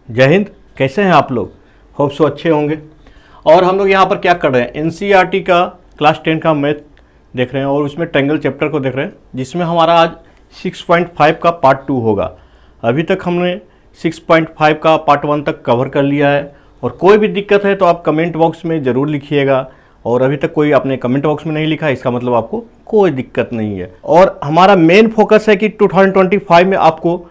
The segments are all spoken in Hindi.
जय हिंद। कैसे हैं आप लोग? होप सो अच्छे होंगे। और हम लोग यहाँ पर क्या कर रहे हैं, एनसीईआरटी का क्लास 10 का मैथ देख रहे हैं और उसमें ट्रायंगल चैप्टर को देख रहे हैं, जिसमें हमारा आज 6.5 का पार्ट 2 होगा। अभी तक हमने 6.5 का पार्ट 1 तक कवर कर लिया है। और कोई भी दिक्कत है तो आप कमेंट बॉक्स में ज़रूर लिखिएगा। और अभी तक कोई आपने कमेंट बॉक्स में नहीं लिखा, इसका मतलब आपको कोई दिक्कत नहीं है। और हमारा मेन फोकस है कि 2025 में आपको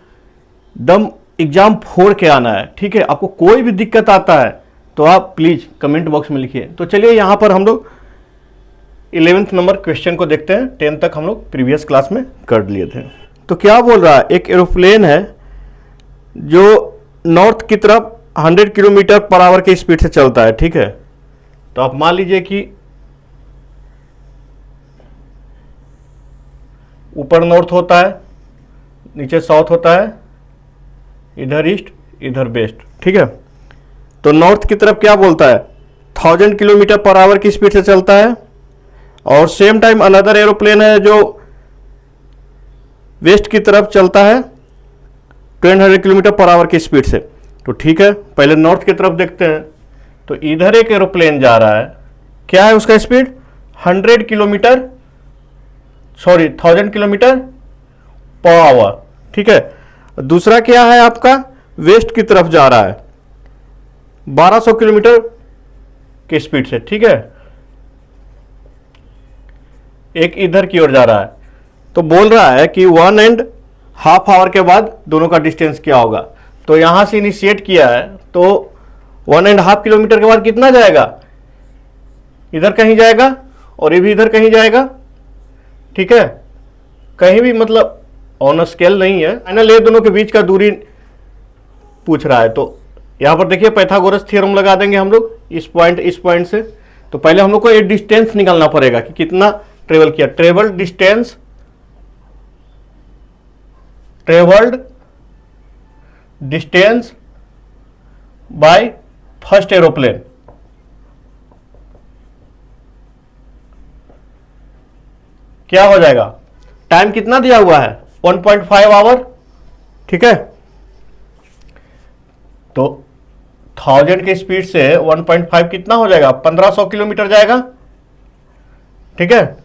दम एग्जाम फोड़ के आना है। ठीक है, आपको कोई भी दिक्कत आता है तो आप प्लीज़ कमेंट बॉक्स में लिखिए। तो चलिए यहाँ पर हम लोग 11th नंबर क्वेश्चन को देखते हैं। 10 तक हम लोग प्रीवियस क्लास में कर लिए थे। तो क्या बोल रहा है, एक एरोप्लेन है जो नॉर्थ की तरफ 100 किलोमीटर पर आवर की स्पीड से चलता है। ठीक है, तो आप मान लीजिए कि ऊपर नॉर्थ होता है, नीचे साउथ होता है, इधर ईस्ट इधर वेस्ट। ठीक है, तो नॉर्थ की तरफ क्या बोलता है, 1000 किलोमीटर पर आवर की स्पीड से चलता है। और सेम टाइम अनदर एरोप्लेन है जो वेस्ट की तरफ चलता है 200 किलोमीटर पर आवर की स्पीड से। तो ठीक है, पहले नॉर्थ की तरफ देखते हैं। तो इधर एक एरोप्लेन जा रहा है, क्या है उसका स्पीड, 1000 किलोमीटर पर आवर। ठीक है, दूसरा क्या है आपका, वेस्ट की तरफ जा रहा है 1200 किलोमीटर की स्पीड से। ठीक है, एक इधर की ओर जा रहा है। तो बोल रहा है कि 1.5 आवर के बाद दोनों का डिस्टेंस क्या होगा। तो यहां से इनिशिएट किया है तो 1.5 किलोमीटर के बाद कितना जाएगा, इधर कहीं जाएगा और ये भी इधर कहीं जाएगा। ठीक है, कहीं भी मतलब ऑन स्केल नहीं है, फाइनल ये दोनों के बीच का दूरी पूछ रहा है। तो यहां पर देखिए पाइथागोरस थ्योरम लगा देंगे हम लोग इस पॉइंट से। तो पहले हम लोग को एक डिस्टेंस निकालना पड़ेगा कि कितना ट्रेवल किया। Travelled distance by first aeroplane. क्या हो जाएगा, टाइम कितना दिया हुआ है, 1.5 आवर। ठीक है, तो 1000 की स्पीड से 1.5 कितना हो जाएगा, 1500 किलोमीटर जाएगा। ठीक है,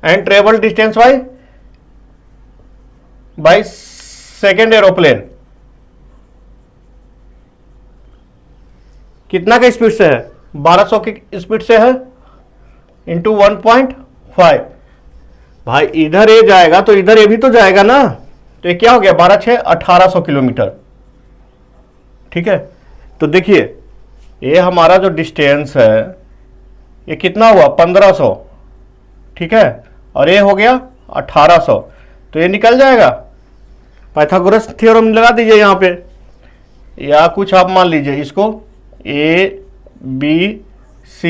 and travel distance by second aeroplane कितना का स्पीड से है, 1200 की स्पीड से है, इंटू 1.5। भाई इधर ये जाएगा तो इधर ये भी तो जाएगा ना। तो ये क्या हो गया, 12 6 1800 किलोमीटर। ठीक है, तो देखिए ये हमारा जो डिस्टेंस है ये कितना हुआ, 1500। ठीक है, और ये हो गया 1800। तो ये निकल जाएगा। पाइथागोरस थ्योरम लगा दीजिए यहाँ पे, या कुछ आप मान लीजिए इसको ABC।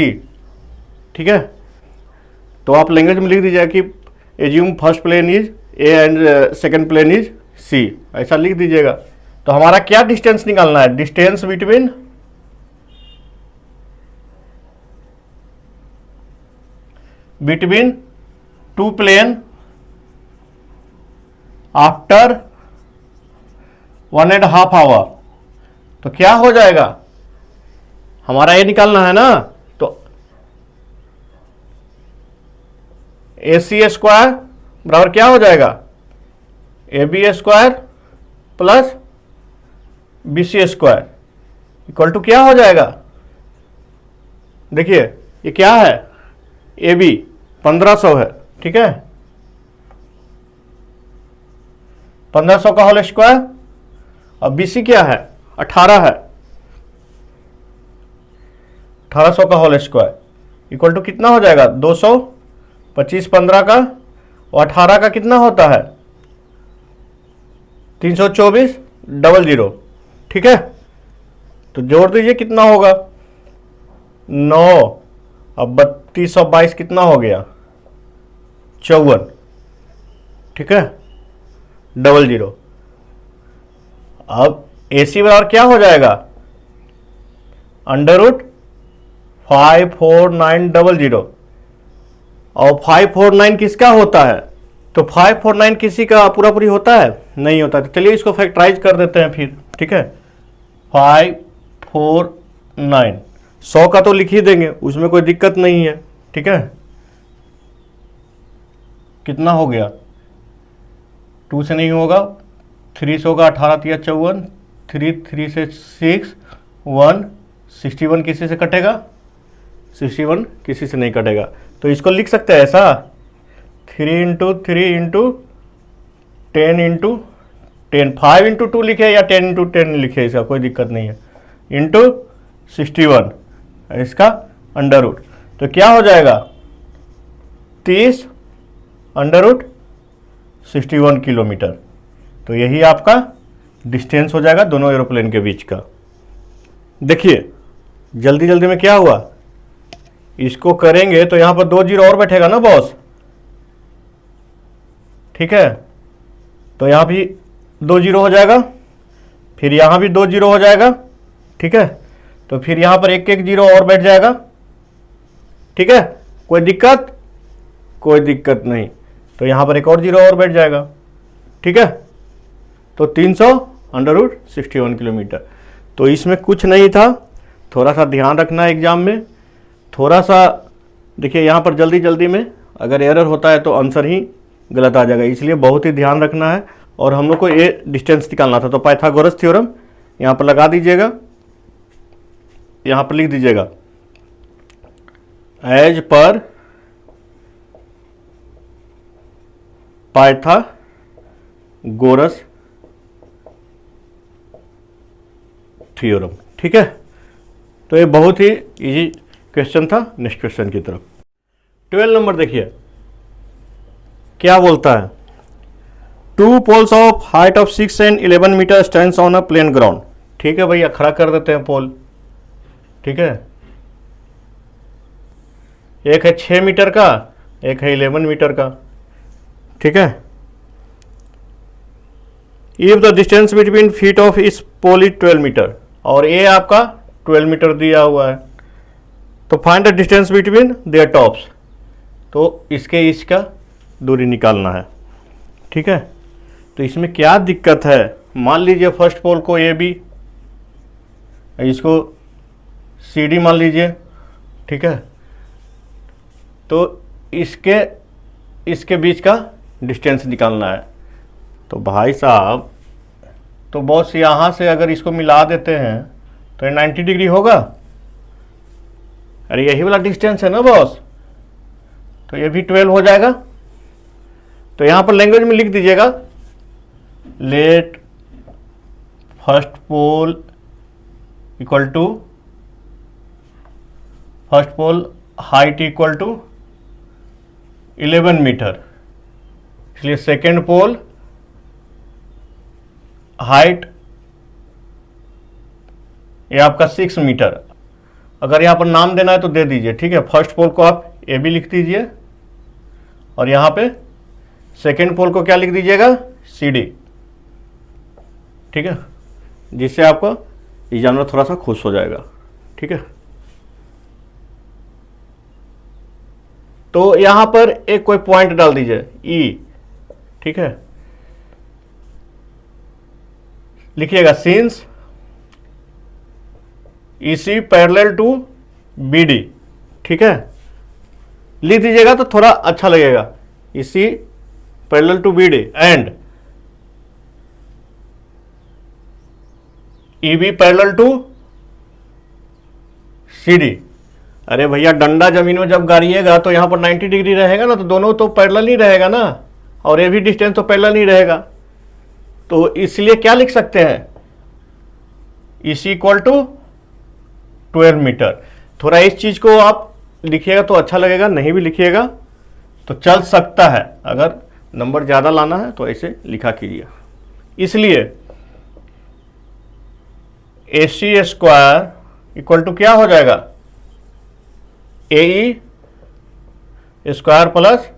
ठीक है, तो आप लैंग्वेज में लिख दीजिए कि assume first plane is A and second plane is C, ऐसा लिख दीजिएगा। तो हमारा क्या डिस्टेंस निकालना है, distance between two plane after 1.5 hour. तो क्या हो जाएगा, हमारा ये निकालना है ना। तो AC स्क्वायर बराबर क्या हो जाएगा, AB square plus BC square equal to क्या हो जाएगा, देखिए ये क्या है, AB 1500 है। ठीक है, 1500 का होल स्क्वायर और BC क्या है, 18 है, 1800 का होल स्क्वायर इक्वल टू कितना हो जाएगा, 200, 25 15 का और 18 का कितना होता है, 324 00। ठीक है, तो जोड़ दीजिए कितना होगा, 9 अब 32 और 22 कितना हो गया, 54। ठीक है, 00। अब AC बराबर क्या हो जाएगा, √54900। और 549 किसका होता है, तो 549 किसी का पूरा पूरी होता है, नहीं होता। तो चलिए इसको फैक्टराइज कर देते हैं फिर। ठीक है, 549। 100 का तो लिख ही देंगे, उसमें कोई दिक्कत नहीं है। ठीक है, कितना हो गया, 2 से नहीं होगा, 3 से होगा, 18 3 54, 3 से 6 1, 61 किसी से कटेगा, 61 किसी से नहीं कटेगा। तो इसको लिख सकते हैं ऐसा, 3 इंटू 3 इंटू 10 इंटू 10, 5 इंटू 2 लिखे या 10 इंटू 10 लिखे, इसका कोई दिक्कत नहीं है, इंटू 61, इसका अंडर रूट। तो क्या हो जाएगा, 30 अंडर रूट 61 किलोमीटर। तो यही आपका डिस्टेंस हो जाएगा दोनों एरोप्लेन के बीच का। देखिए जल्दी जल्दी में क्या हुआ, इसको करेंगे तो यहां पर 2 जीरो और बैठेगा ना बॉस। ठीक है, तो यहां भी 2 जीरो हो जाएगा, फिर यहां भी 2 जीरो हो जाएगा। ठीक है, तो फिर यहां पर एक जीरो और बैठ जाएगा। ठीक है, कोई दिक्कत, कोई दिक्कत नहीं। तो यहां पर एक और जीरो और बैठ जाएगा। ठीक है, तो 300 अंडर रूट 61 किलोमीटर। तो इसमें कुछ नहीं था, थोड़ा सा ध्यान रखना एग्जाम में, थोड़ा सा देखिए यहाँ पर जल्दी जल्दी में अगर एरर होता है तो आंसर ही गलत आ जाएगा, इसलिए बहुत ही ध्यान रखना है। और हम लोग को ये डिस्टेंस निकालना था, तो पाइथागोरस थ्योरम यहाँ पर लगा दीजिएगा, यहाँ पर लिख दीजिएगा, एज पर पाइथागोरस थ्योरम। ठीक है, तो ये बहुत ही इजी क्वेश्चन था। नेक्स्ट क्वेश्चन की तरफ, 12 नंबर देखिए क्या बोलता है, 2 poles of height of 6 and 11 metre stands on a plane ground. ठीक है भैया, खड़ा कर देते हैं पोल। ठीक है, एक है 6 मीटर का, एक है 11 मीटर का। ठीक है, if the distance between feet of इस पोल इज 12 मीटर, और ये आपका 12 मीटर दिया हुआ है, तो find the distance between their tops. तो इसके इसका दूरी निकालना है। ठीक है, तो इसमें क्या दिक्कत है, मान लीजिए फर्स्ट पोल को ए बी, इसको सी डी मान लीजिए। ठीक है, तो इसके बीच का डिस्टेंस निकालना है। तो भाई साहब, तो बॉस यहाँ से अगर इसको मिला देते हैं तो ये 90 डिग्री होगा। अरे यही वाला डिस्टेंस है ना बॉस, तो ये भी 12 हो जाएगा। तो यहाँ पर लैंग्वेज में लिख दीजिएगा, let first pole equal to first pole height equal to 11 metre, इसलिए सेकेंड पोल हाइट ये आपका 6 मीटर। अगर यहाँ पर नाम देना है तो दे दीजिए। ठीक है, फर्स्ट पोल को आप ए बी लिख दीजिए, और यहाँ पे सेकेंड पोल को क्या लिख दीजिएगा, सी डी। ठीक है, जिससे आपको एग्जामिनर थोड़ा सा खुश हो जाएगा। ठीक है, तो यहाँ पर एक कोई पॉइंट डाल दीजिए ई। ठीक है, लिखिएगा since EC parallel to BD। ठीक है, लिख दीजिएगा तो थोड़ा अच्छा लगेगा, EC parallel to BD and EB parallel to CD। अरे भैया, डंडा जमीन में जब गाड़िएगा तो यहाँ पर 90 डिग्री रहेगा ना, तो दोनों तो पैरेलल ही रहेगा ना, और ये भी डिस्टेंस तो पैरेलल ही रहेगा। तो इसलिए क्या लिख सकते हैं, EC इक्वल टू 12 मीटर। थोड़ा इस चीज को आप लिखिएगा तो अच्छा लगेगा, नहीं भी लिखिएगा तो चल सकता है। अगर नंबर ज्यादा लाना है तो ऐसे लिखा कीजिए। इसलिए AC स्क्वायर इक्वल टू क्या हो जाएगा, AE square plus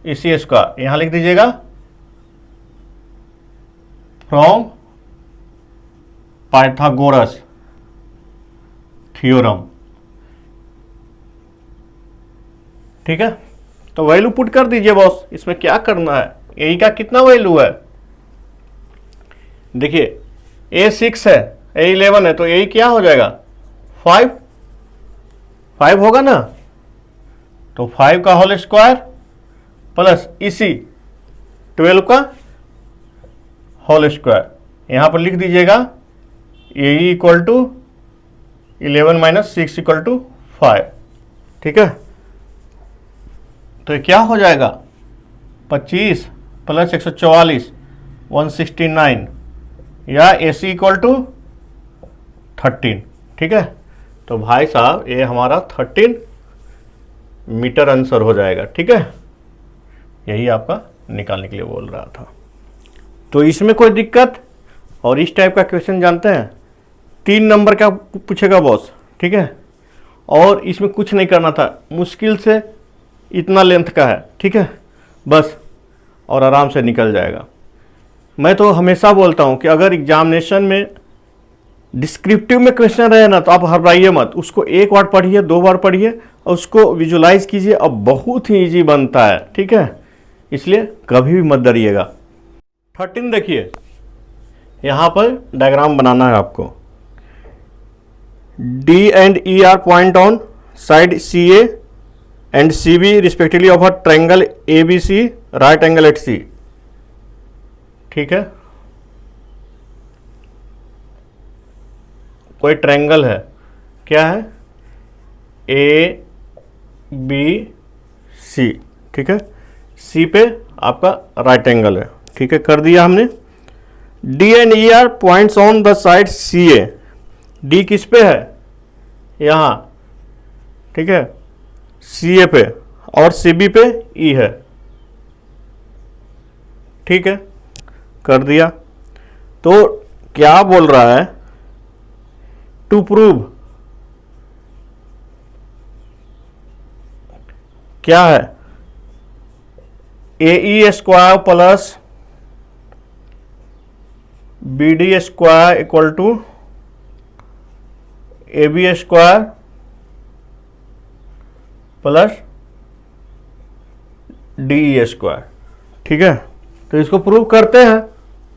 EC square. यहां लिख दीजिएगा फ्रॉम पाइथागोरस थ्योरम। ठीक है, तो वैल्यू पुट कर दीजिए बॉस, इसमें क्या करना है। यही का कितना वैल्यू है, देखिए A 6 है, ए 11 है तो ए क्या हो जाएगा 5 5 होगा ना, तो 5 का होल स्क्वायर प्लस इसी 12 का होल स्क्वायर। यहां पर लिख दीजिएगा A equal to 11 minus 6 equal to 5। ठीक है, तो ये क्या हो जाएगा 25 प्लस 144 169 या ए सी इक्वल टू 13। ठीक है, तो भाई साहब ये हमारा 13 मीटर आंसर हो जाएगा। ठीक है, यही आपका निकालने के लिए बोल रहा था। तो इसमें कोई दिक्कत? और इस टाइप का क्वेश्चन जानते हैं 3 नंबर का पूछेगा बॉस। ठीक है, और इसमें कुछ नहीं करना था, मुश्किल से इतना लेंथ का है। ठीक है, बस और आराम से निकल जाएगा। मैं तो हमेशा बोलता हूं कि अगर एग्जामिनेशन में डिस्क्रिप्टिव में क्वेश्चन रहे ना तो आप घबराइए मत, उसको 1 बार पढ़िए 2 बार पढ़िए और उसको विजुलाइज कीजिए, अब बहुत ही इजी बनता है। ठीक है, इसलिए कभी भी मत डरिएगा। 13 देखिए, यहां पर डायग्राम बनाना है आपको। D and E are point on side CA and CB respectively of a triangle ABC right angle at C। ठीक है, कोई ट्रायंगल है, क्या है A B C। ठीक है, C पे आपका राइट एंगल है। ठीक है, कर दिया हमने। D and E are points on the side CA। D किस पे है यहाँ, ठीक है, CA पे, और CB पे E है। ठीक है, कर दिया। तो क्या बोल रहा है, टू प्रूव, क्या है AE square plus BD square equal to AB square plus DE square. ठीक है, तो इसको प्रूव करते हैं।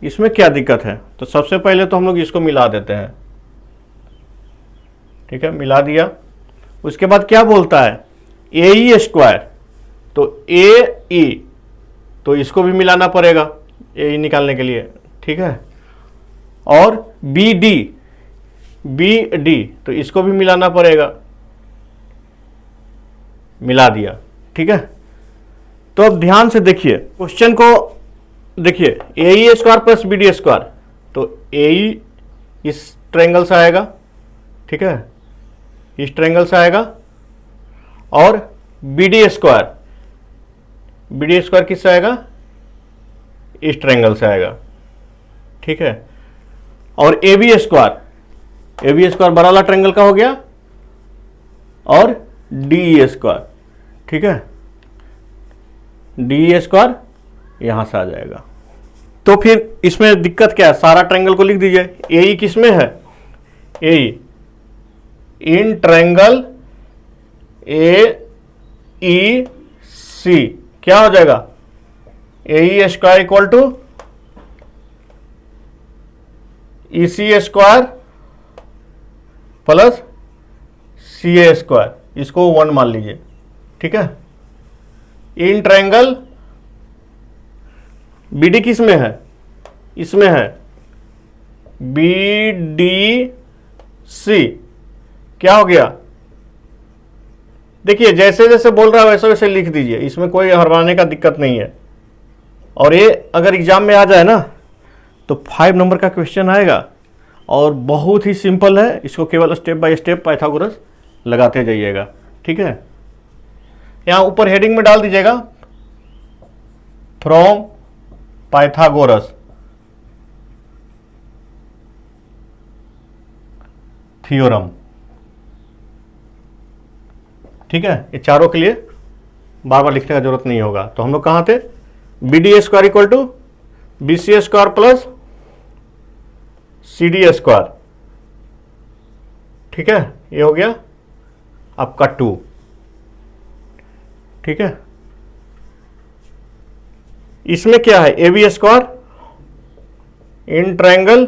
इसमें क्या दिक्कत है, तो सबसे पहले तो हम लोग इसको मिला देते हैं। ठीक है, मिला दिया। उसके बाद क्या बोलता है AE स्क्वायर, तो AE, तो इसको भी मिलाना पड़ेगा AE निकालने के लिए। ठीक है, और BD, तो इसको भी मिलाना पड़ेगा, मिला दिया। ठीक है, तो अब ध्यान से देखिए क्वेश्चन को, देखिए AE square plus BD square, तो AE इस ट्रायंगल से आएगा। ठीक है, इस ट्रायंगल से आएगा, और BD स्क्वायर किससे आएगा, इस ट्रायंगल से आएगा। ठीक है, और AB स्क्वायर बड़ा वाला ट्रायंगल का हो गया, और DE स्क्वायर। ठीक है, DE स्क्वायर यहां से आ जाएगा। तो फिर इसमें दिक्कत क्या है, सारा ट्रायंगल को लिख दीजिए। AE किस में है, AE इन ट्रायंगल AEC क्या हो जाएगा, AE square equal to EC square plus CA square, इसको 1 मान लीजिए। ठीक है, इन ट्रायंगल BD किस में है, इसमें है BDC, क्या हो गया, देखिए जैसे जैसे बोल रहा है वैसे वैसे लिख दीजिए, इसमें कोई हरवाने का दिक्कत नहीं है। और ये अगर एग्जाम में आ जाए ना तो 5 नंबर का क्वेश्चन आएगा, और बहुत ही सिंपल है, इसको केवल स्टेप बाय स्टेप पाइथागोरस लगाते जाइएगा। ठीक है, यहाँ ऊपर हेडिंग में डाल दीजिएगा फ्रॉम पाइथागोरस थ्योरम। ठीक है, ये चारों के लिए बार बार लिखने का जरूरत नहीं होगा। तो हम लोग कहाँ थे, BD square equal to BC square plus CD square. ठीक है, ये हो गया आपका 2। ठीक है, इसमें क्या है, AB square in triangle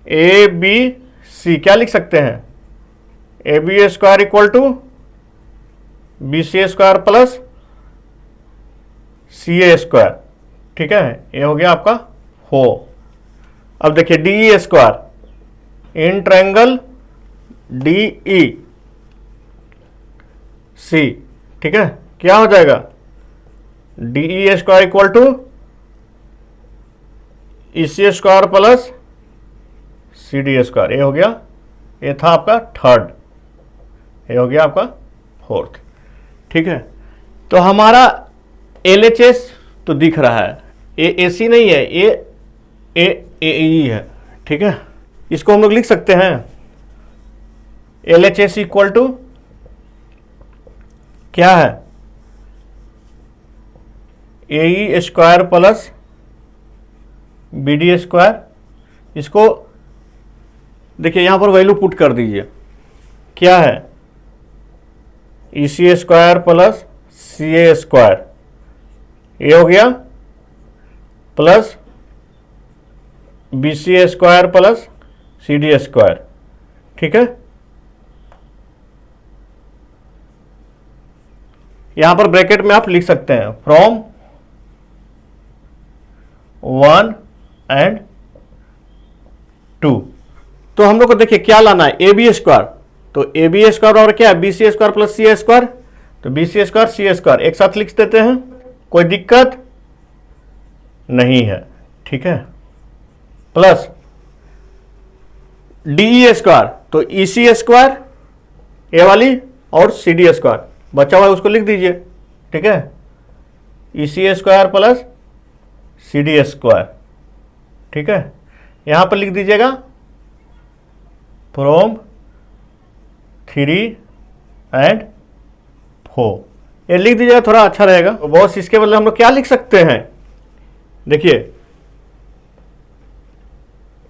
A B C क्या लिख सकते हैं, A B square equal to B C square plus C A square, ठीक है, ये हो गया आपका हो। अब देखिए D E square in triangle D E C, ठीक है, क्या हो जाएगा, D E square equal to E C square plus C D square, ये हो गया, ये था आपका थर्ड, ये हो गया आपका फोर्थ, ठीक है। तो हमारा एल एच एस तो दिख रहा है, ए सी नहीं है, ए ई है, ठीक है। इसको हम लोग लिख सकते हैं L H S equal to क्या है, A E square plus B D square. इसको देखिए यहां पर वैल्यू पुट कर दीजिए, क्या है, E C square plus C A square, ये हो गया, plus B C square plus C D square, ठीक है। यहां पर ब्रैकेट में आप लिख सकते हैं फ्रॉम 1 एंड 2। तो हम लोग को देखिए क्या लाना है, ए बी स्क्वायर, तो ए बी स्क्वायर और क्या है, बी सी स्क्वायर प्लस सी स्क्वायर, तो बी सी स्क्वायर सी स्क्वायर एक साथ लिख देते हैं, कोई दिक्कत नहीं है, ठीक है, प्लस डी ई स्क्वायर, तो ई सी स्क्वायर ए वाली और सी डी स्क्वायर बचा हुआ है उसको लिख दीजिए, ठीक है, E C square plus C D square, ठीक है। यहां पर लिख दीजिएगा फ्रॉम 3 एंड 4, ये लिख दीजिएगा, थोड़ा अच्छा रहेगा। तो बॉस इसके बदले हम लोग क्या लिख सकते हैं, देखिए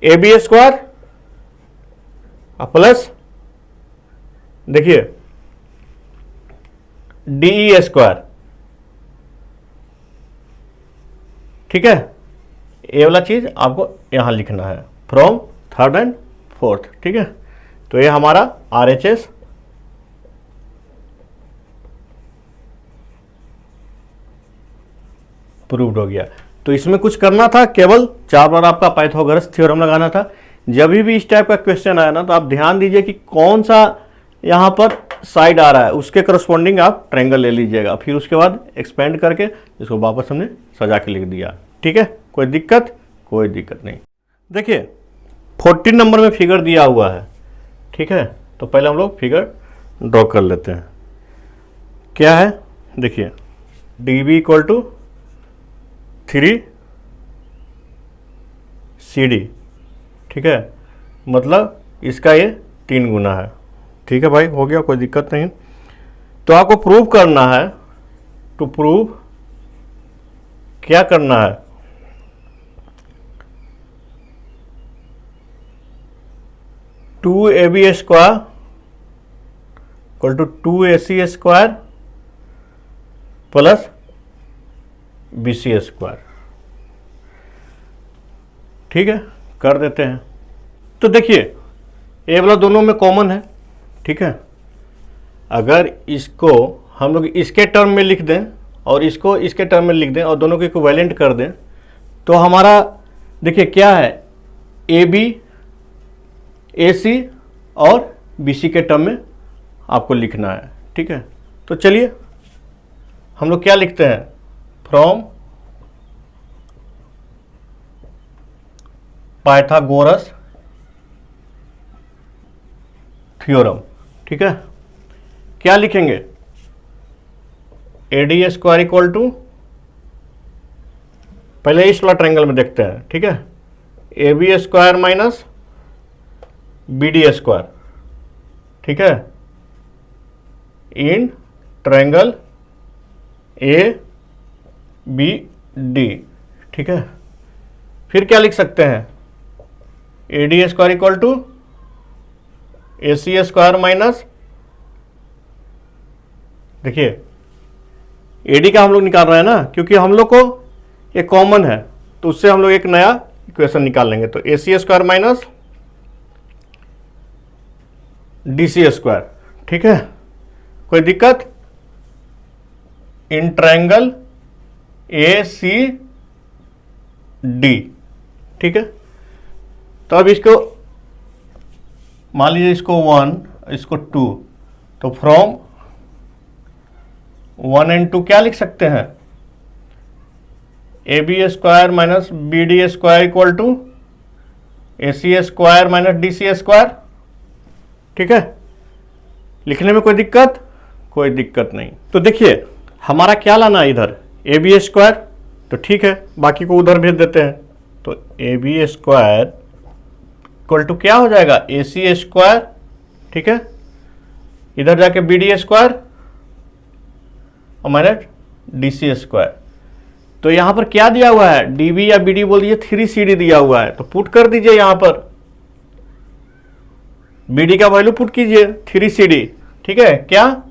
ए बी स्क्वायर प्लस देखिए डी ई स्क्वायर, ठीक है, ये वाला चीज आपको यहां लिखना है फ्रॉम 3rd एंड 4th, ठीक है। तो ये हमारा आर एच एस प्रूव्ड हो गया। तो इसमें कुछ करना था, केवल 4 बार आपका पाइथागोरस थ्योरम लगाना था। जब भी इस टाइप का क्वेश्चन आया ना, तो आप ध्यान दीजिए कि कौन सा यहाँ पर साइड आ रहा है, उसके करस्पॉन्डिंग आप ट्रायंगल ले लीजिएगा, फिर उसके बाद एक्सपेंड करके इसको वापस हमने सजा के लिख दिया, ठीक है। कोई दिक्कत नहीं। देखिए 14 नंबर में फिगर दिया हुआ है, ठीक है। तो पहले हम लोग फिगर ड्रॉ कर लेते हैं। क्या है, देखिए D B equal to 3 C D, ठीक है, मतलब इसका ये 3 गुना है, ठीक है भाई, हो गया, कोई दिक्कत नहीं। तो आपको प्रूव करना है, टू प्रूव क्या करना है, two A B square equal to 2 A C square plus B C square, ठीक है, कर देते हैं। तो देखिए ए वाला दोनों में कॉमन है, ठीक है। अगर इसको हम लोग इसके टर्म में लिख दें और इसको इसके टर्म में लिख दें और दोनों को इक्विवेलेंट कर दें, तो हमारा देखिए क्या है, ए बी ए सी और बी सी के टर्म में आपको लिखना है, ठीक है। तो चलिए हम लोग क्या लिखते हैं, फ्रॉम पाइथागोरस थ्योरम, ठीक है। क्या लिखेंगे, A D square equal to, पहले इस वाला ट्रायंगल में देखते हैं, ठीक है, A B square minus B D square, ठीक है, in triangle A B D, ठीक है। फिर क्या लिख सकते हैं, A D square equal to A C square minus, देखिए ए डी का हम लोग निकाल रहे हैं ना, क्योंकि हम लोग को ये कॉमन है, तो उससे हम लोग एक नया इक्वेशन निकाल लेंगे। तो ए C square minus DC square, ठीक है, कोई दिक्कत? इन ट्रायंगल ACD, ठीक है। तो अब इसको मान लीजिए, इसको 1, इसको 2, तो फ्रॉम 1 and 2 क्या लिख सकते हैं? AB square minus BD square equal to AC square minus DC square, ठीक है। लिखने में कोई दिक्कत? कोई दिक्कत नहीं। तो देखिए हमारा क्या लाना है इधर, AB स्क्वायर, तो ठीक है, बाकी को उधर भेज देते हैं। तो AB स्क्वायर इक्वल टू क्या हो जाएगा? AC स्क्वायर, ठीक है, इधर जाके BD स्क्वायर और माइनस DC स्क्वायर। तो यहां पर क्या दिया हुआ है? DB या BD बोल दीजिए, 3CD दिया हुआ है, तो पुट कर दीजिए यहां पर। BD का वैल्यू पुट कीजिए 3CD, ठीक है, क्या?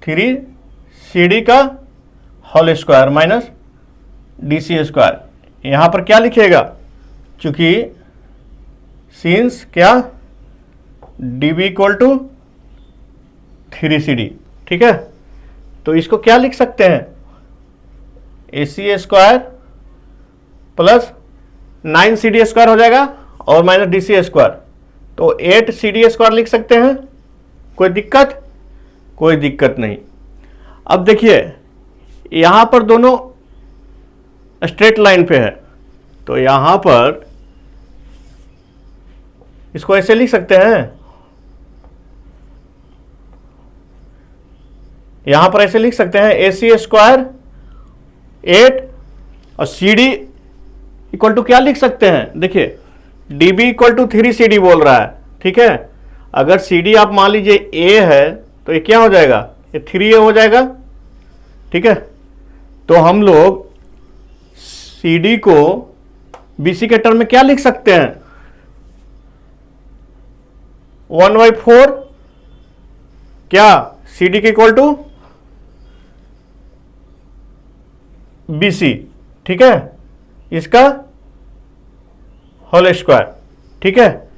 3CD का whole square minus DC square. यहां पर क्या लिखेगा? चूंकि सिंस क्या, DB इक्वल टू 3CD, ठीक है, तो इसको क्या लिख सकते हैं? AC square plus 9CD square हो जाएगा और माइनस DC स्क्वायर, तो 8CD स्क्वायर लिख सकते हैं। कोई दिक्कत? कोई दिक्कत नहीं। अब देखिए यहां पर दोनों स्ट्रेट लाइन पे है, तो यहां पर इसको ऐसे लिख सकते हैं, यहां पर ऐसे लिख सकते हैं, AC स्क्वायर 8 और CD इक्वल टू क्या लिख सकते हैं? देखिए DB इक्वल टू 3CD बोल रहा है, ठीक है। अगर CD आप मान लीजिए A है तो ये क्या हो जाएगा? ये 3A हो जाएगा, ठीक है। तो हम लोग CD को BC के टर्म में क्या लिख सकते हैं? 1/4 क्या CD के इक्वल टू BC, ठीक है, इसका होल स्क्वायर, ठीक है।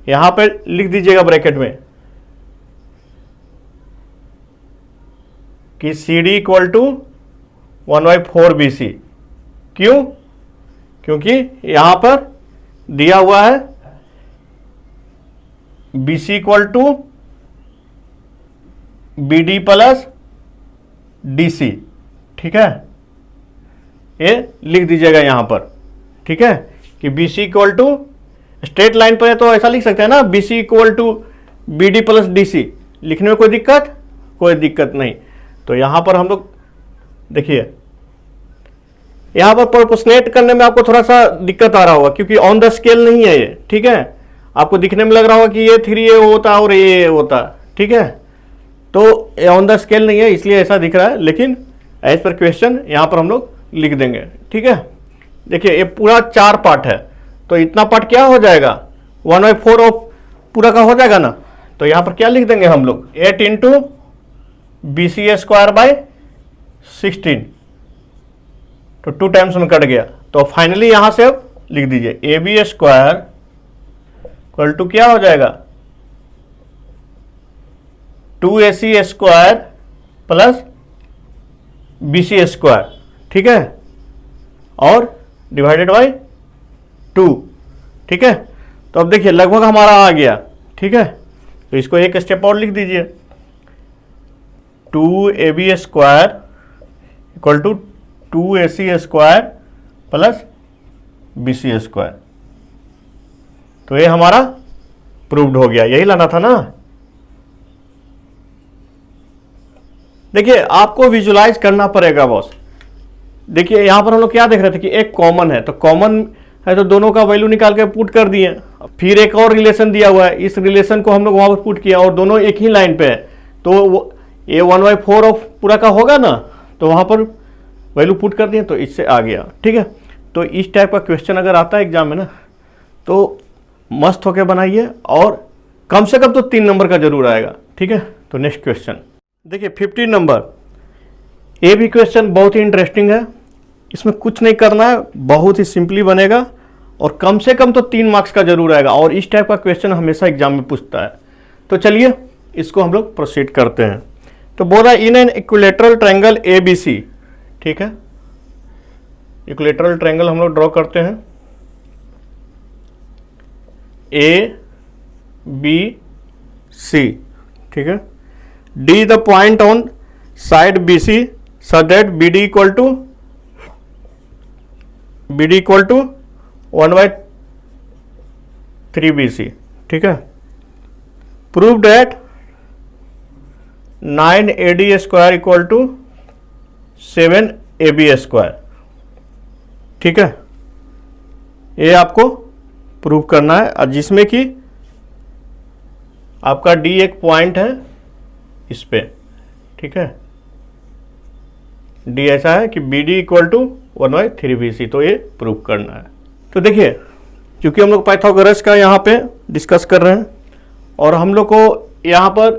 यहां पे लिख दीजिएगा ब्रैकेट में कि CD इक्वल टू 1/4 BC। क्यों? क्योंकि यहां पर दिया हुआ है BC equal to BD plus DC, ठीक है, ये लिख दीजिएगा यहां पर, ठीक है, कि BC equal to straight line पर है तो ऐसा लिख सकते हैं ना, BC equal to BD plus DC। लिखने में कोई दिक्कत? कोई दिक्कत नहीं। तो यहां पर हम लोग देखिए, यहां पर प्रोपोर्शनेट करने में आपको थोड़ा सा दिक्कत आ रहा होगा क्योंकि ऑन द स्केल नहीं है ये, ठीक है। आपको दिखने में लग रहा होगा कि ये 3A होता और ये होता, ठीक है, तो ये ऑन द स्केल नहीं है इसलिए ऐसा दिख रहा है, लेकिन एज पर क्वेश्चन यहां पर हम लोग लिख देंगे, ठीक है। देखिए ये पूरा 4 पार्ट है, तो इतना पार्ट क्या हो जाएगा? 1/4 ऑफ पूरा का हो जाएगा ना। तो यहां पर क्या लिख देंगे हम लोग? 8 इंटू BC स्क्वायर बाय 16, तो 2 टाइम्स में कट गया। तो फाइनली यहां से अब लिख दीजिए AB स्क्वायर इक्वल टू क्या हो जाएगा? 2AC square plus BC square, ठीक है, और डिवाइडेड बाय 2, ठीक है। तो अब देखिए लगभग हमारा आ गया, ठीक है। तो इसको एक स्टेप और लिख दीजिए, 2AB square equal to 2AC square plus BC square. तो ये हमारा प्रूव्ड हो गया, यही लाना था ना। देखिए आपको विजुलाइज करना पड़ेगा बॉस। देखिए यहां पर हम लोग क्या देख रहे थे कि एक कॉमन है, तो कॉमन है तो दोनों का वैल्यू निकाल के पुट कर दिए। फिर एक और रिलेशन दिया हुआ है, इस रिलेशन को हम लोग वहां पर पुट किया और दोनों एक ही लाइन पे है, तो ये 1/4 ऑफ पूरा का होगा ना, तो वहां पर वैल्यू पुट कर दिए तो इससे आ गया, ठीक है। तो इस टाइप का क्वेश्चन अगर आता है एग्जाम में ना, तो मस्त होके बनाइए और कम से कम तो 3 नंबर का जरूर आएगा, ठीक है। तो नेक्स्ट क्वेश्चन देखिए 15 नंबर। ये भी क्वेश्चन बहुत ही इंटरेस्टिंग है, इसमें कुछ नहीं करना है, बहुत ही सिंपली बनेगा और कम से कम तो 3 मार्क्स का जरूर आएगा, और इस टाइप का क्वेश्चन हमेशा एग्जाम में पूछता है। तो चलिए इसको हम लोग प्रोसीड करते हैं। तो बोला in an equilateral triangle A B C, ठीक है, इक्विलेटरल ट्रायंगल हम लोग ड्रॉ करते हैं ए बी सी, ठीक है। D the point on side B C such that B D equal to 1/3BC, ठीक है। Prove that 9AD square equal to 7AB square, ठीक है। ये आपको प्रूव करना है, और जिसमें कि आपका डी एक पॉइंट है इस पे, ठीक है। डी ऐसा है कि B D equal to 1/3BC, तो ये प्रूव करना है। तो देखिए, क्योंकि हम लोग पाइथागोरस का यहाँ पे डिस्कस कर रहे हैं और हम लोग को यहाँ पर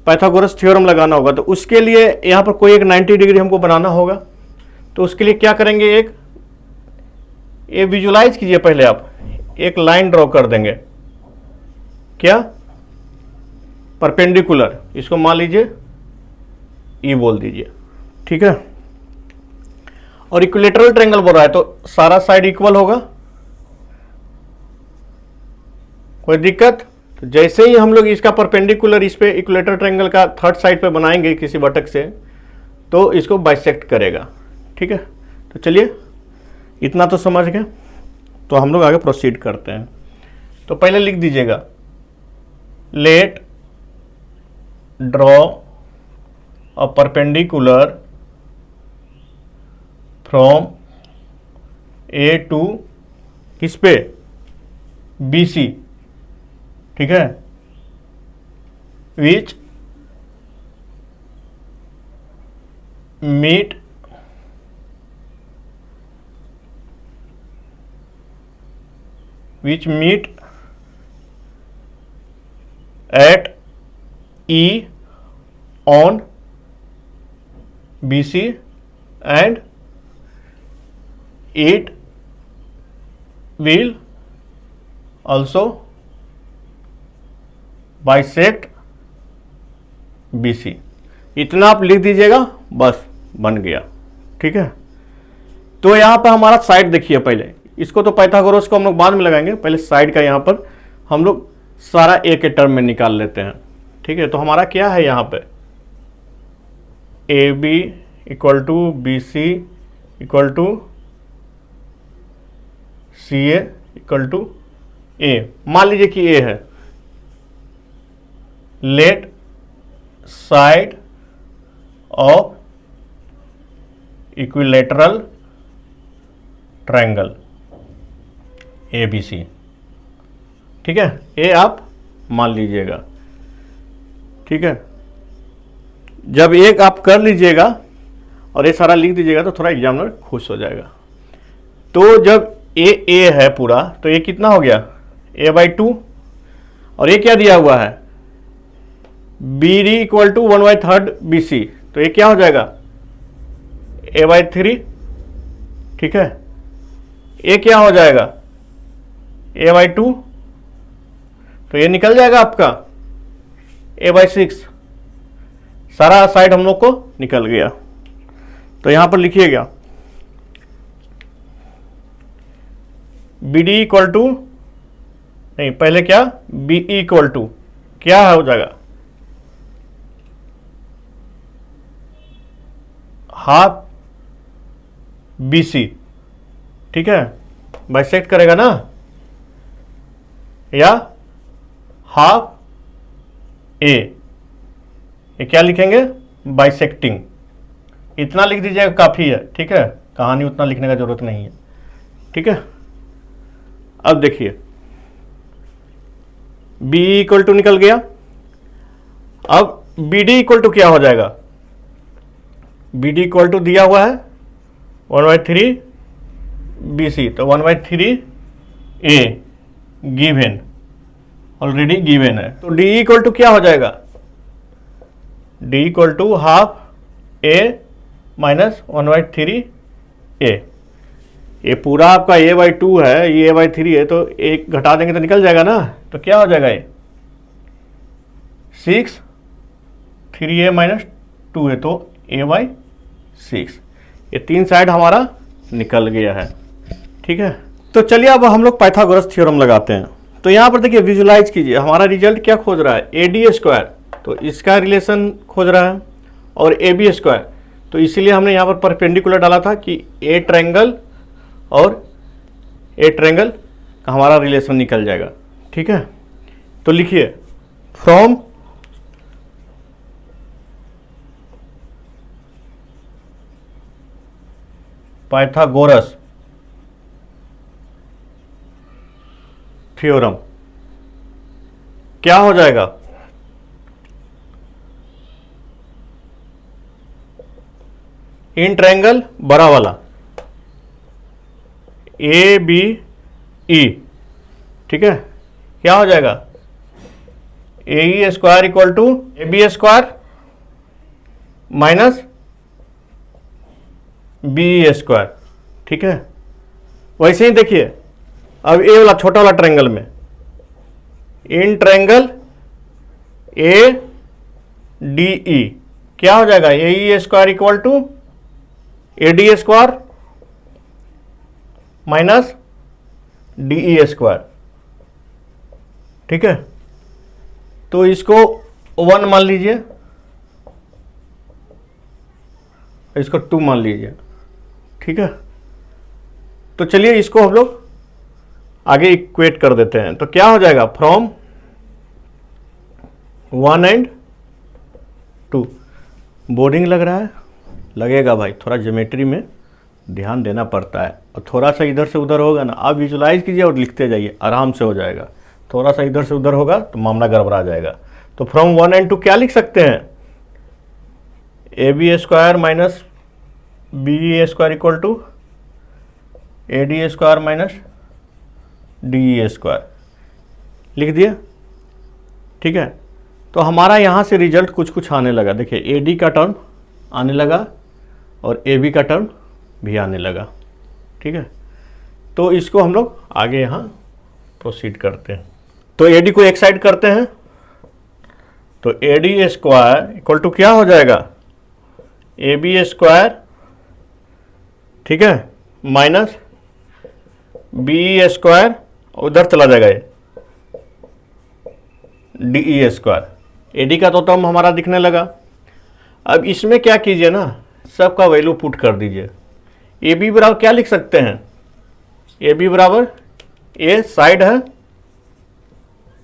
पाइथागोरस थ्योरम लगाना होगा, तो उसके लिए यहाँ पर कोई एक 90 डिग्री हमको बनाना होगा। तो उसके लिए क्या करेंगे, ये विजुलाइज कीजिए। पहले आप एक लाइन ड्रॉ कर देंगे, क्या, परपेंडिकुलर, इसको मान लीजिए ई बोल दीजिए, ठीक है। और इक्विलेटरल ट्रायंगल बोल रहा है तो सारा साइड इक्वल होगा, कोई दिक्कत। तो जैसे ही हम लोग इसका परपेंडिकुलर इस पे इक्विलेटरल ट्रायंगल का थर्ड साइड पे बनाएंगे किसी बटक से, तो इसको बाइसेक्ट करेगा, ठीक है। तो चलिए इतना तो समझ गए, तो हम लोग आगे प्रोसीड करते हैं। तो पहले लिख दीजिएगा, let draw a perpendicular from A to किस पे, बी सी, ठीक है, which meet at E on BC and it will also bisect BC। इतना आप लिख दीजिएगा, बस बन गया, ठीक है। तो यहाँ पर हमारा साइड देखिए, पहले इसको तो पाइथागोरस को हम लोग बाद में लगाएंगे, पहले साइड का यहाँ पर हम लोग सारा ए के टर्म में निकाल लेते हैं, ठीक है। तो हमारा क्या है यहाँ पे, A B equal to B C equal to C A equal to A, मान लीजिए कि ए है। Let side of equilateral triangle A B C, ठीक है। ए आप मान लीजिएगा, ठीक है। जब एक आप कर लीजिएगा और ये सारा लिख दीजिएगा तो थोड़ा एग्जामिनर खुश हो जाएगा। तो जब ए है पूरा, तो ये कितना हो गया, a/2, और ये क्या दिया हुआ है, B D equal to 1/3BC, तो ये क्या हो जाएगा, a/3, ठीक है। ये क्या हो जाएगा, a/2, तो ये निकल जाएगा आपका a/6, सारा साइड हम लोग को निकल गया। तो यहां पर लिखिएगा बी डी इक्वल टू, नहीं पहले क्या, बी ई इक्वल टू क्या हो जाएगा, हाफ बी सी, ठीक है, बाइसेक्ट करेगा ना, या हाफ ए, ये क्या लिखेंगे, बाइसेक्टिंग। इतना लिख दीजिएगा काफ़ी है, ठीक है, कहानी उतना लिखने का जरूरत नहीं है, ठीक है। अब देखिए बी इक्वल टू निकल गया, अब बी डी इक्वल टू क्या हो जाएगा, बी डी इक्वल टू दिया हुआ है 1/3BC, तो 1/3A गिवन, ऑलरेडी गिवन है। तो डी इक्वल टू क्या हो जाएगा, D equal to half A minus 1/3A। ये पूरा आपका a/2 है, ये a/3 है, तो एक घटा देंगे तो निकल जाएगा ना, तो क्या हो जाएगा, ये 6, 3a माइनस 2 है तो a/6। ये 3 साइड हमारा निकल गया है। ठीक है, तो चलिए अब हम लोग पाइथागोरस थ्योरम लगाते हैं। तो यहाँ पर देखिए विजुलाइज कीजिए, हमारा रिजल्ट क्या खोज रहा है, AD², तो इसका रिलेशन खोज रहा है, और AB², तो इसीलिए हमने यहाँ पर परपेंडिकुलर डाला था कि ए ट्रायंगल और ए ट्रायंगल का हमारा रिलेशन निकल जाएगा। ठीक है, तो लिखिए फ्रॉम पाइथागोरस थ्योरम क्या हो जाएगा, इन ट्रायंगल बड़ा वाला ABE, ठीक है, क्या हो जाएगा, AE² equal to AB² minus BE²। ठीक है, वैसे ही देखिए अब ए वाला छोटा वाला ट्रायंगल में, इन ट्रायंगल ADE क्या हो जाएगा, AE² equal to AD² minus DE²। ठीक है, तो इसको 1 मान लीजिए, इसको 2 मान लीजिए। ठीक है, तो चलिए इसको हम लोग आगे इक्वेट कर देते हैं। तो क्या हो जाएगा, फ्रॉम 1 and 2। बोर्डिंग लग रहा है, लगेगा भाई, थोड़ा ज्योमेट्री में ध्यान देना पड़ता है, और थोड़ा सा इधर से उधर होगा ना, आप विजुलाइज कीजिए और लिखते जाइए, आराम से हो जाएगा। थोड़ा सा इधर से उधर होगा तो मामला गड़बड़ा जाएगा। तो फ्रॉम 1 and 2 क्या लिख सकते हैं, AB² minus BE² equal to AD² minus DE², लिख दिया। ठीक है, तो हमारा यहाँ से रिजल्ट कुछ कुछ आने लगा। देखिए AD का टर्म आने लगा और AB का टर्म भी आने लगा। ठीक है, तो इसको हम लोग आगे यहाँ प्रोसीड करते हैं। तो AD को एक साइड करते हैं, तो AD² इक्वल टू क्या हो जाएगा, AB², ठीक है, माइनस BE², उधर चला जाएगा ये DE²। AD का तो टर्म हमारा दिखने लगा। अब इसमें क्या कीजिए ना, सबका वैल्यू पुट कर दीजिए। AB बराबर क्या लिख सकते हैं, AB बराबर ए साइड है,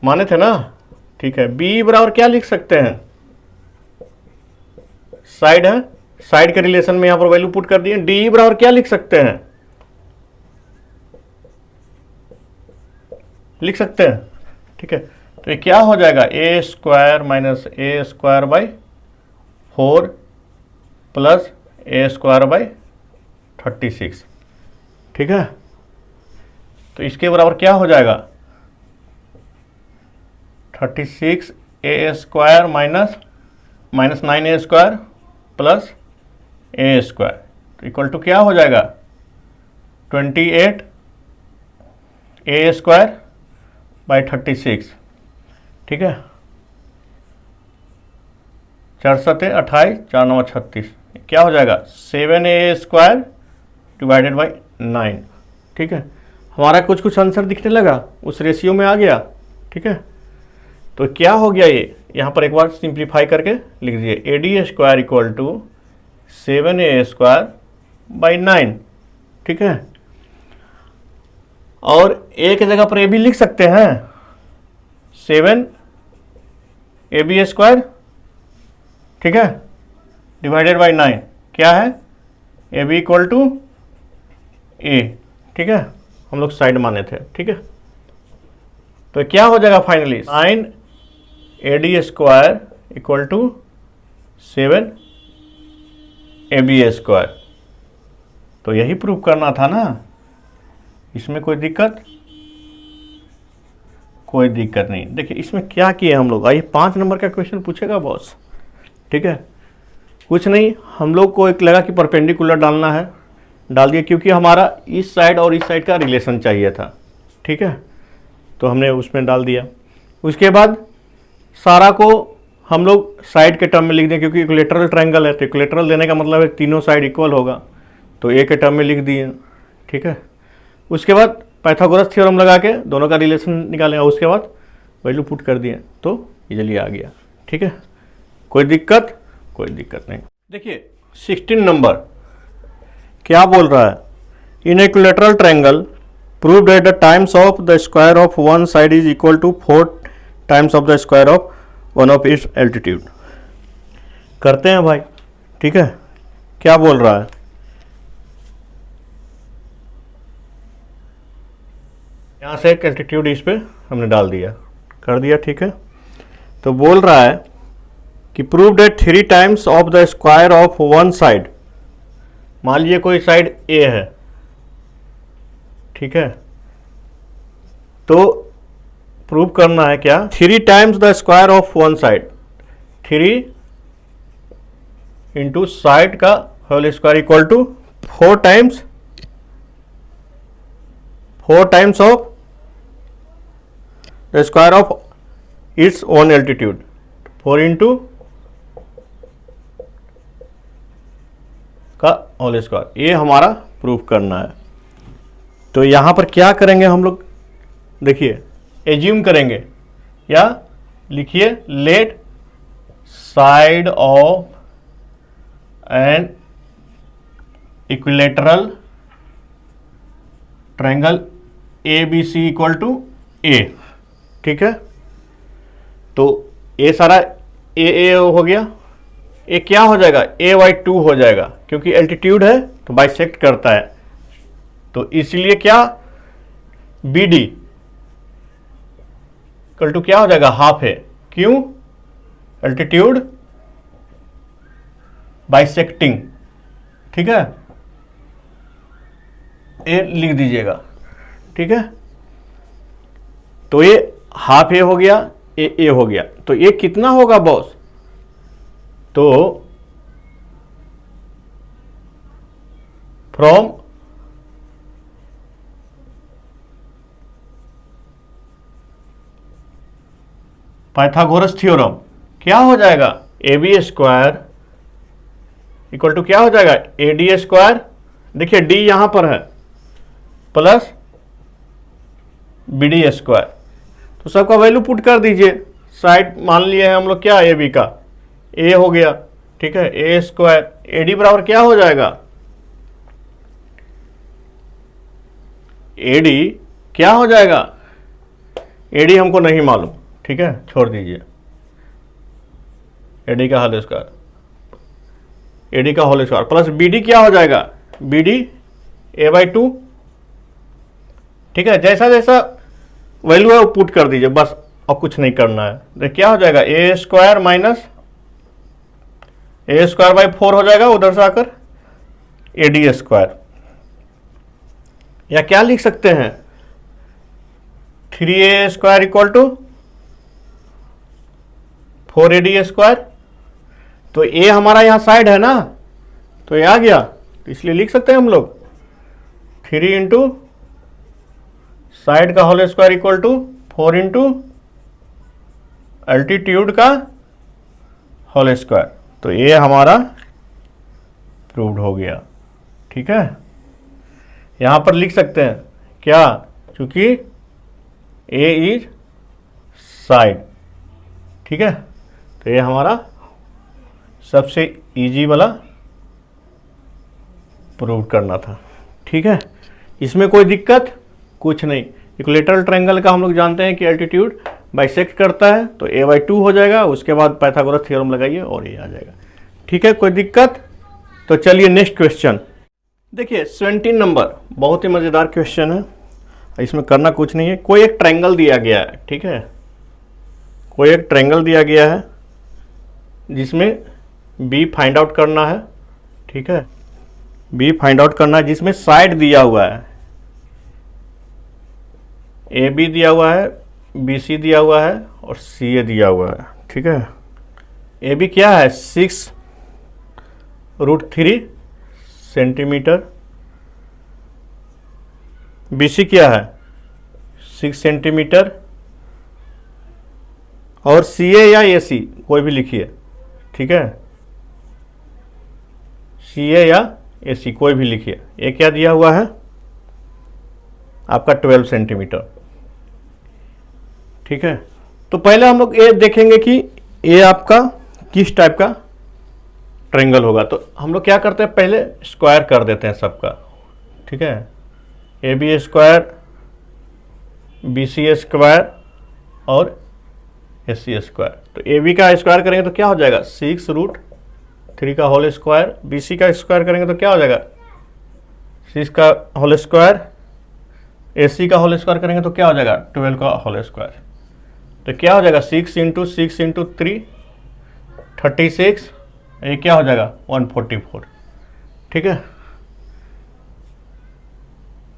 माने थे ना, ठीक है। BE बराबर क्या लिख सकते हैं, साइड है, साइड के रिलेशन में यहां पर वैल्यू पुट कर दिए। DE बराबर क्या लिख सकते हैं, लिख सकते हैं। ठीक है, तो ये क्या हो जाएगा, A² minus A²/4 plus A²/36। ठीक है, तो इसके बराबर क्या हो जाएगा, 36 A² minus 9A² plus A² तो इक्वल टू क्या हो जाएगा, 28 A²/36। ठीक है, 4 7 28, 4 9 36, क्या हो जाएगा 7A² डिवाइडेड बाई 9। ठीक है, हमारा कुछ कुछ आंसर दिखने लगा, उस रेशियो में आ गया। ठीक है, तो क्या हो गया, ये यहाँ पर एक बार सिंप्लीफाई करके लिख दीजिए, AD² इक्वल टू 7A²/9। ठीक है, और ए की जगह पर AB लिख सकते हैं, 7AB², ठीक है, डिवाइडेड बाई 9, क्या है, AB इक्वल टू A। ठीक है, हम लोग साइड माने थे। ठीक है, तो क्या हो जाएगा finally, 9AD² equal to 7AB²। तो यही प्रूव करना था ना, इसमें कोई दिक्कत, कोई दिक्कत नहीं। देखिए इसमें क्या किए हम लोग, आइए 5 नंबर का क्वेश्चन पूछेगा बॉस। ठीक है, कुछ नहीं, हम लोग को एक लगा कि परपेंडिकुलर डालना है, डाल दिया, क्योंकि हमारा इस साइड और इस साइड का रिलेशन चाहिए था। ठीक है, तो हमने उसमें डाल दिया। उसके बाद सारा को हम लोग साइड के टर्म में लिख दें, क्योंकि इक्विलेटरल ट्रायंगल है तो इक्विलेटरल देने का मतलब है तीनों साइड इक्वल होगा, तो ए के टर्म में लिख दिए। ठीक है, उसके बाद पाइथागोरस थ्योरम लगा के दोनों का रिलेशन निकालें और उसके बाद वैल्यू पुट कर दिए तो इजीली आ गया। ठीक है, कोई दिक्कत? कोई दिक्कत नहीं। देखिए 16 नंबर क्या बोल रहा है, in equilateral triangle prove that the times of the square of one side is equal to 4 times of the square of one of its altitude. करते हैं भाई। ठीक है, क्या बोल रहा है, यहाँ से एक एल्टीट्यूड इस पे हमने डाल दिया, कर दिया। ठीक है, तो बोल रहा है कि prove that 3 times of the square of one side, मान लीजिए कोई साइड ए है। ठीक है, तो प्रूव करना है क्या, 3 times the square of one side, 3 into side का whole square equal to 4 times of the square of its own altitude, 4 into का होल स्क्वायर। ये हमारा प्रूव करना है। तो यहां पर क्या करेंगे हम लोग, देखिए एज्यूम करेंगे या लिखिए, let side of an equilateral triangle A B C equal to A. ठीक है, तो ए सारा ए हो गया, ए क्या हो जाएगा, ए बाई 2 हो जाएगा, क्योंकि एल्टीट्यूड है तो बाइसेक्ट करता है, तो इसलिए क्या बी डी इक्वल टू क्या हो जाएगा, हाफ है। क्यों, एल्टीट्यूड बाइसेक्टिंग। ठीक है, ए लिख दीजिएगा। ठीक है, तो ये हाफ ए हो गया, ए हो गया, तो ये कितना होगा बॉस, तो फ्रॉम पाइथागोरस थ्योरम क्या हो जाएगा, A B square equal to क्या हो जाएगा, ए डी स्क्वायर, देखिए डी यहां पर है, प्लस बी डी स्क्वायर। तो सबका वैल्यू पुट कर दीजिए, साइड मान लिए हैं हम लोग क्या, ए बी का ए हो गया। ठीक है, ए स्क्वायर, ए डी बराबर क्या हो जाएगा, ए डी क्या हो जाएगा, ए डी हमको नहीं मालूम। ठीक है, छोड़ दीजिए, ए डी का होल स्क्वायर, ए डी का whole square plus B D क्या हो जाएगा, बी डी ए बाई 2। ठीक है, जैसा जैसा वैल्यू है वो पुट कर दीजिए बस, और कुछ नहीं करना है। देख क्या हो जाएगा, A square minus A square by 4 हो जाएगा, उधर से आकर ए डी स्क्वायर, या क्या लिख सकते हैं, 3a square equal to 4ad square. तो ए हमारा यहां साइड है ना, तो ये आ गया, तो इसलिए लिख सकते हैं हम लोग 3 इंटू साइड का whole square equal to 4 into altitude का होल स्क्वायर। तो ये हमारा प्रूव्ड हो गया। ठीक है, यहां पर लिख सकते हैं क्या, चूंकि ए इज साइड। ठीक है, तो ये हमारा सबसे इजी वाला प्रूव करना था। ठीक है, इसमें कोई दिक्कत कुछ नहीं। इक्विलेटरल ट्रायंगल का हम लोग जानते हैं कि एल्टीट्यूड बाइसेक्ट करता है, तो a बाई 2 हो जाएगा, उसके बाद पाइथागोरस थ्योरम लगाइए और ये आ जाएगा। ठीक है, कोई दिक्कत? तो चलिए नेक्स्ट क्वेश्चन देखिए। 17 नंबर बहुत ही मज़ेदार क्वेश्चन है, इसमें करना कुछ नहीं है। कोई एक ट्रायंगल दिया गया है, ठीक है, कोई एक ट्रायंगल दिया गया है जिसमें बी फाइंड आउट करना है। ठीक है, बी फाइंड आउट करना है, जिसमें साइड दिया हुआ है, ए बी दिया हुआ है, बी सी दिया हुआ है और सी ए दिया हुआ है। ठीक है, ए बी क्या है 6√3 सेंटीमीटर, बी सी क्या है 6 सेंटीमीटर और CA या AC कोई भी लिखिए, ठीक है, CA या AC कोई भी लिखिए। ये क्या दिया हुआ है आपका 12 सेंटीमीटर, ठीक है। तो पहले हम लोग ये देखेंगे कि ये आपका किस टाइप का ट्रायंगल होगा। तो हम लोग क्या करते हैं, पहले स्क्वायर कर देते हैं सबका, ठीक है। AB स्क्वायर, BC स्क्वायर और AC स्क्वायर। तो AB का स्क्वायर करेंगे तो क्या हो जाएगा 6√3 का होल स्क्वायर। BC का स्क्वायर करेंगे तो क्या हो जाएगा 6 का होल स्क्वायर। AC का होल स्क्वायर करेंगे तो क्या हो जाएगा 12 का होल स्क्वायर। तो क्या हो जाएगा 6 × 6 × 3 36, ये क्या हो जाएगा 144, ठीक है।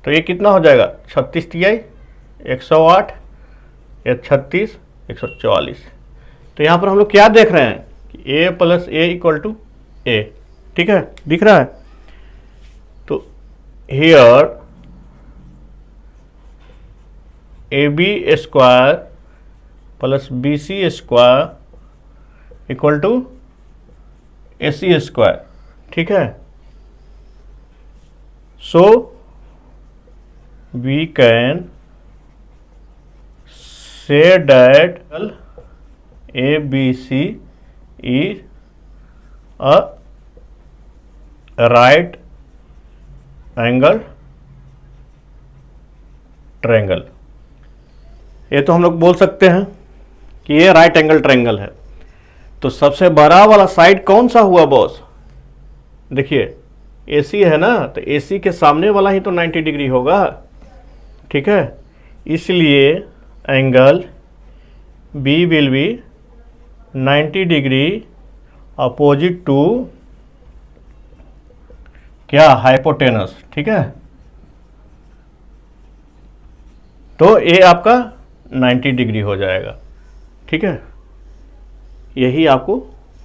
तो ये कितना हो जाएगा 36 तिहाई 108, या 36 144। तो यहाँ पर हम लोग क्या देख रहे हैं कि A + A = A, ठीक है, दिख रहा है। तो here AB square + BC square = AC square, ठीक है। सो we can say that ABC is a right angle triangle। ये तो हम लोग बोल सकते हैं कि ये राइट एंगल ट्रायंगल है। तो सबसे बड़ा वाला साइड कौन सा हुआ बॉस, देखिए AC है ना, तो AC के सामने वाला ही तो 90 डिग्री होगा, ठीक है। इसलिए angle B will be 90 degree opposite to क्या हाइपोटेनस, ठीक है। तो ये आपका 90 डिग्री हो जाएगा, ठीक है। यही आपको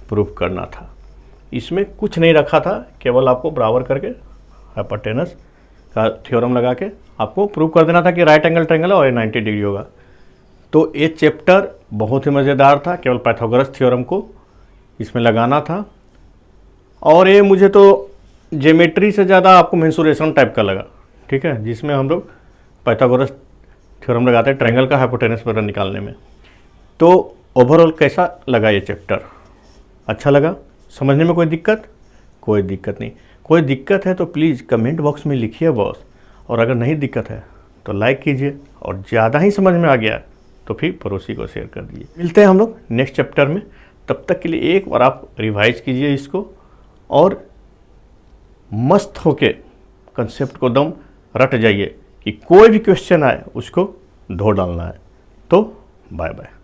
प्रूफ करना था, इसमें कुछ नहीं रखा था, केवल आपको बराबर करके हाइपोटेनस का थ्योरम लगा के आपको प्रूव कर देना था कि राइट एंगल ट्रायंगल है और ये 90 डिग्री होगा। तो ये चैप्टर बहुत ही मज़ेदार था, केवल पाइथागोरस थ्योरम को इसमें लगाना था। और ये मुझे तो ज्योमेट्री से ज़्यादा आपको मेंसुरेशन टाइप का लगा, ठीक है, जिसमें हम लोग पाइथागोरस थ्योरम लगाते हैं ट्रायंगल का हाइपोटेनस वगैरह निकालने में। तो ओवरऑल कैसा लगा ये चैप्टर, अच्छा लगा, समझने में कोई दिक्कत? कोई दिक्कत नहीं। कोई दिक्कत है तो प्लीज़ कमेंट बॉक्स में लिखिए बॉस, और अगर नहीं दिक्कत है तो लाइक कीजिए, और ज़्यादा ही समझ में आ गया तो फिर पड़ोसी को शेयर कर दीजिए। मिलते हैं हम लोग नेक्स्ट चैप्टर में, तब तक के लिए एक बार आप रिवाइज कीजिए इसको, और मस्त होके कंसेप्ट को दम रट जाइए कि कोई भी क्वेश्चन आए उसको धो डालना है। तो बाय बाय।